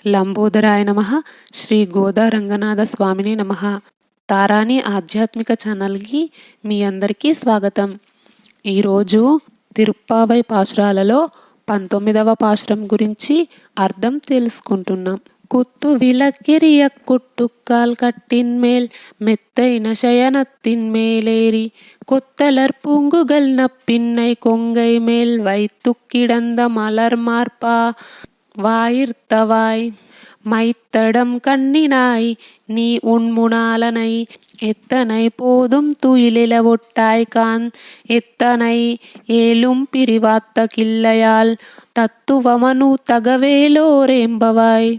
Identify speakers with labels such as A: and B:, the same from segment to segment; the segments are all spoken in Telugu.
A: లంబోదరాయ నమః. శ్రీ గోదా రంగనాథ స్వామిని నమః. తారాణి ఆధ్యాత్మిక ఛానల్కి మీ అందరికీ స్వాగతం. ఈరోజు తిరుప్పావై పాశురాలలో 19వ పాశురం గురించి అర్థం తెలుసుకుంటున్నాం. కుత్తు విలకిరియ కుట్టుకాల్ కట్టిన్మేల్ మెత్తైన శయనத்தின் மேலேறி கொத்தலர் பூங்குகள் நப்பின்னை கொங்கை மேல் வைத்துக்கிடந்த மலர் மார்பா வாயிர்த்தவாய் மைத்தடம் கண்ணினாய் நீ உண்முனாலனை எத்தனை போதும் துயிலில ஒட்டாய்கான் எத்தனை ஏலும் பிரிவாத்த கில்லையால் తత్తువమను తగవేలోరేంబవాయ్.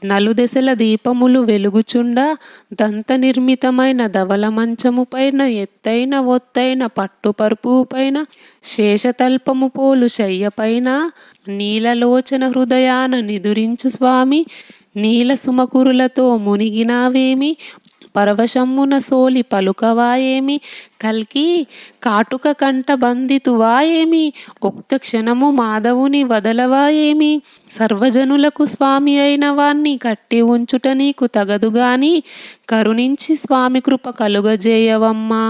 A: నలుదెసల దీపములు వెలుగుచుండ దంత నిర్మితమైన ధవల మంచము పైన ఎత్తైన ఒత్తైన పట్టుపరుపు పైన శేషతల్పము పోలు శయ్య పైన నీలలోచన హృదయాన నిదురించు స్వామి నీల సుమకురులతో మునిగినావేమి పరవశమ్మున సోలి పలుకవాయేమి కల్కి కాటుక కంట బంధితువాయేమి ఒక్క క్షణము మాధవుని వదలవాయేమి సర్వజనులకు స్వామి అయిన వాణ్ణి కట్టి ఉంచుట నీకు తగదుగాని కరుణించి స్వామి కృప కలుగజేయవమ్మా.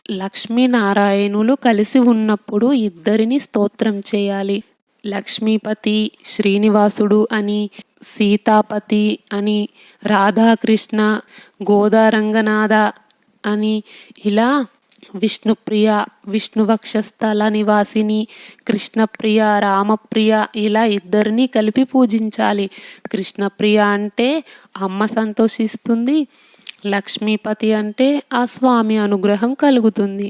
A: లక్ష్మీనారాయణులు కలిసి ఉన్నప్పుడు ఇద్దరిని స్తోత్రం చేయాలి. లక్ష్మీపతి శ్రీనివాసుడు అని, సీతాపతి అని, రాధాకృష్ణ గోదారంగనాథ అని, ఇలా విష్ణుప్రియ విష్ణువక్షస్థల నివాసిని కృష్ణప్రియ రామప్రియ ఇలా ఇద్దరిని కలిపి పూజించాలి. కృష్ణప్రియ అంటే అమ్మ సంతోషిస్తుంది, లక్ష్మీపతి అంటే ఆ స్వామి అనుగ్రహం కలుగుతుంది.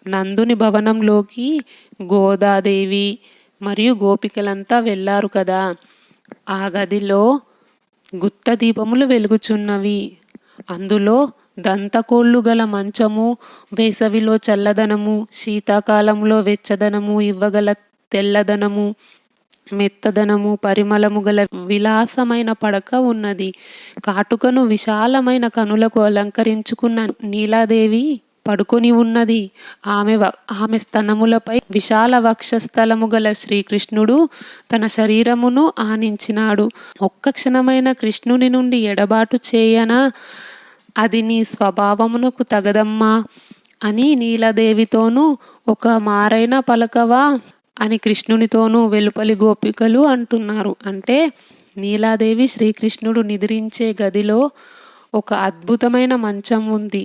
A: నందుని భవనంలోకి గోదాదేవి మరియు గోపికలంతా వెళ్ళారు కదా. ఆ గదిలో గుత్త దీపములు వెలుగుచున్నవి. అందులో దంతకోళ్ళు గల మంచము, వేసవిలో చల్లదనము, శీతాకాలంలో వెచ్చదనము ఇవ్వగల తెల్లదనము, మెత్తదనము, పరిమళము గల విలాసమైన పడక ఉన్నది. కాటుకను విశాలమైన కనులకు అలంకరించుకున్న నీలాదేవి పడుకొని ఉన్నది. ఆమె స్తనములపై విశాల వక్షస్థలము గల శ్రీకృష్ణుడు తన శరీరమును ఆనించినాడు. ఒక్క క్షణమైన కృష్ణుని నుండి ఎడబాటు చేయనా, అది నీ స్వభావమునకు తగదమ్మా అని నీలదేవితోనూ, ఒక మారైన పలకవా అని కృష్ణునితోనూ వెలుపలి గోపికలు అంటున్నారు. అంటే నీలాదేవి శ్రీకృష్ణుడు నిద్రించే గదిలో ఒక అద్భుతమైన మంచం ఉంది.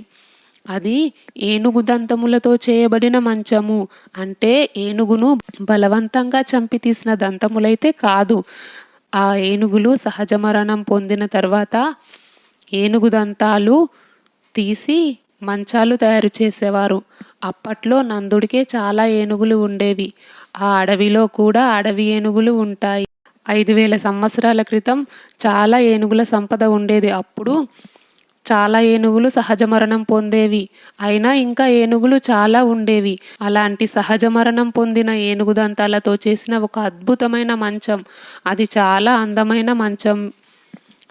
A: అది ఏనుగు దంతములతో చేయబడిన మంచము. అంటే ఏనుగును బలవంతంగా చంపి తీసిన దంతములైతే కాదు. ఆ ఏనుగులు సహజ మరణం పొందిన తర్వాత ఏనుగు దంతాలు తీసి మంచాలు తయారు చేసేవారు. అప్పట్లో నందుడికే చాలా ఏనుగులు ఉండేవి. ఆ అడవిలో కూడా అడవి ఏనుగులు ఉంటాయి. 5000 సంవత్సరాల క్రితం చాలా ఏనుగుల సంపద ఉండేది. అప్పుడు చాలా ఏనుగులు సహజ మరణం పొందేవి. అయినా ఇంకా ఏనుగులు చాలా ఉండేవి. అలాంటి సహజ మరణం పొందిన ఏనుగు దంతాలతో చేసిన ఒక అద్భుతమైన మంచం. అది చాలా అందమైన మంచం.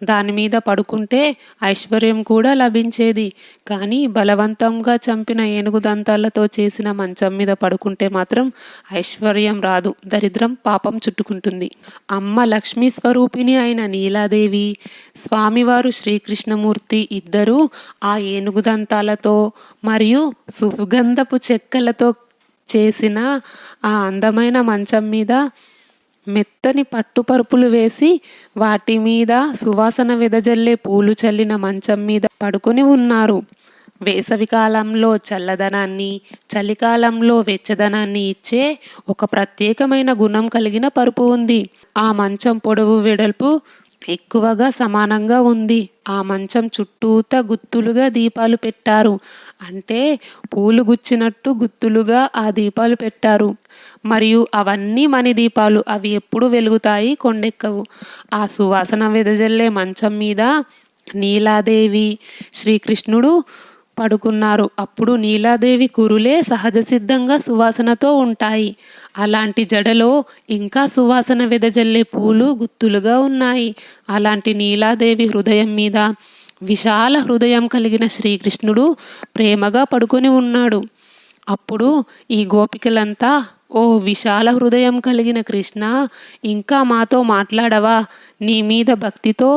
A: దాని మీద పడుకుంటే ఐశ్వర్యం కూడా లభించేది. కానీ బలవంతంగా చంపిన ఏనుగు దంతాలతో చేసిన మంచం మీద పడుకుంటే మాత్రం ఐశ్వర్యం రాదు, దరిద్రం పాపం చుట్టుకుంటుంది. అమ్మ లక్ష్మీ స్వరూపిణి అయిన నీలాదేవి, స్వామివారు శ్రీకృష్ణమూర్తి ఇద్దరూ ఆ ఏనుగు దంతాలతో మరియు సుగంధపు చెక్కలతో చేసిన ఆ అందమైన మంచం మీద మెత్తని పట్టుపరుపులు వేసి వాటి మీద సువాసన వెదజల్లే పూలు చల్లిన మంచం మీద పడుకొని ఉన్నారు. వేసవి కాలంలో చల్లదనాన్ని, చలికాలంలో వెచ్చదనాన్ని ఇచ్చే ఒక ప్రత్యేకమైన గుణం కలిగిన పరుపు ఉంది. ఆ మంచం పొడవు వెడల్పు ఎక్కువగా సమానంగా ఉంది. ఆ మంచం చుట్టూతా గుత్తులుగా దీపాలు పెట్టారు. అంటే పూలు గుచ్చినట్టు గుత్తులుగా ఆ దీపాలు పెట్టారు. మరియు అవన్నీ మణి దీపాలు. అవి ఎప్పుడు వెలుగుతాయి, కొండెక్కవు. ఆ సువాసన వెదజల్లే మంచం మీద నీలాదేవి శ్రీకృష్ణుడు పడుకున్నారు. అప్పుడు నీలాదేవి కురులే సహజ సిద్ధంగా సువాసనతో ఉంటాయి. అలాంటి జడలో ఇంకా సువాసన వెదజల్లే పూలు గుత్తులుగా ఉన్నాయి. అలాంటి నీలాదేవి హృదయం మీద విశాల హృదయం కలిగిన శ్రీకృష్ణుడు ప్రేమగా పడుకొని ఉన్నాడు. అప్పుడు ఈ గోపికలంతా ఓ విశాల హృదయం కలిగిన కృష్ణ, ఇంకా మాతో మాట్లాడవా? నీ మీద భక్తితో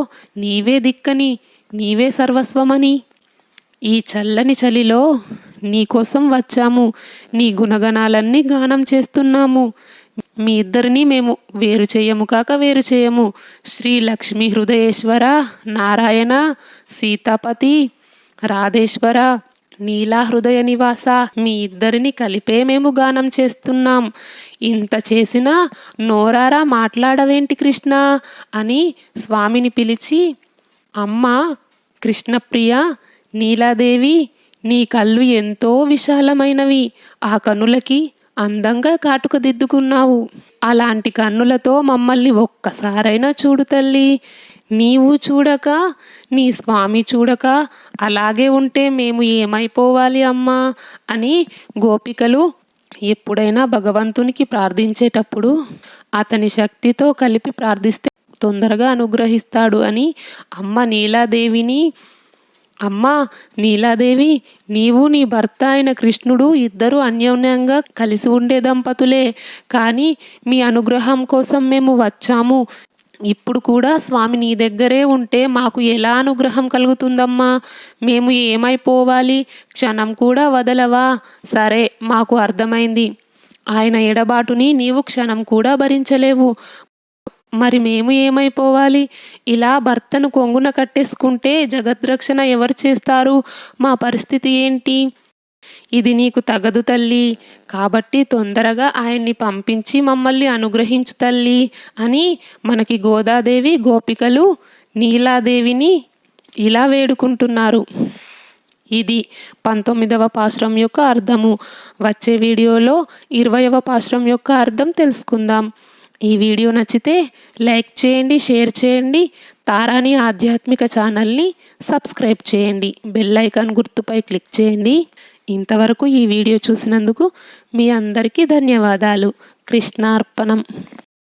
A: నీవే దిక్కని, నీవే సర్వస్వమని ఈ చల్లని చలిలో నీకోసం వచ్చాము. నీ గుణగణాలన్నీ గానం చేస్తున్నాము. మీ ఇద్దరిని మేము వేరు చేయము కాక వేరు చేయము. శ్రీ లక్ష్మీ హృదయేశ్వర, నారాయణ, సీతాపతి, రాధేశ్వర, నీలా హృదయ నివాస, మీ ఇద్దరిని కలిపే మేము గానం చేస్తున్నాం. ఇంత చేసినా నోరారా మాట్లాడవేంటి కృష్ణ అని స్వామిని పిలిచి, అమ్మ కృష్ణప్రియ, నీలాదేవి, నీ కళ్ళు ఎంతో విశాలమైనవి. ఆ కన్నులకి అందంగా కాటుక దిద్దుకున్నావు. అలాంటి కన్నులతో మమ్మల్ని ఒక్కసారైనా చూడు తల్లి. నీవు చూడక, నీ స్వామి చూడక అలాగే ఉంటే మేము ఏమైపోవాలి అమ్మా అని గోపికలు ఎప్పుడైనా భగవంతునికి ప్రార్థించేటప్పుడు అతని శక్తితో కలిపి ప్రార్థిస్తే తొందరగా అనుగ్రహిస్తాడు అని అమ్మ నీలాదేవి, నీవు నీ భర్త అయిన కృష్ణుడు ఇద్దరు అన్యోన్యంగా కలిసి ఉండే దంపతులే. కానీ మీ అనుగ్రహం కోసం మేము వచ్చాము. ఇప్పుడు కూడా స్వామి నీ దగ్గరే ఉంటే మాకు ఎలా అనుగ్రహం కలుగుతుందమ్మా? మేము ఏమైపోవాలి? క్షణం కూడా వదలవా? సరే, మాకు అర్థమైంది. ఆయన ఎడబాటుని నీవు క్షణం కూడా భరించలేవు. మరి మేము ఏమైపోవాలి? ఇలా భర్తను కొంగున కట్టేసుకుంటే జగద్రక్షణ ఎవరు చేస్తారు? మా పరిస్థితి ఏంటి? ఇది నీకు తగదు తల్లి. కాబట్టి తొందరగా ఆయన్ని పంపించి మమ్మల్ని అనుగ్రహించు తల్లి అని మనకి గోదాదేవి గోపికలు నీలాదేవిని ఇలా వేడుకుంటున్నారు. ఇది 19వ పాశురం యొక్క అర్థము. వచ్చే వీడియోలో 20వ పాశురం యొక్క అర్థం తెలుసుకుందాం. ఈ వీడియో నచ్చితే లైక్ చేయండి, షేర్ చేయండి. తారాని ఆధ్యాత్మిక ఛానల్ని సబ్స్క్రైబ్ చేయండి. బెల్ ఐకాన్ గుర్తుపై క్లిక్ చేయండి. ఇంతవరకు ఈ వీడియో చూసినందుకు మీ అందరికీ ధన్యవాదాలు. కృష్ణార్పణం.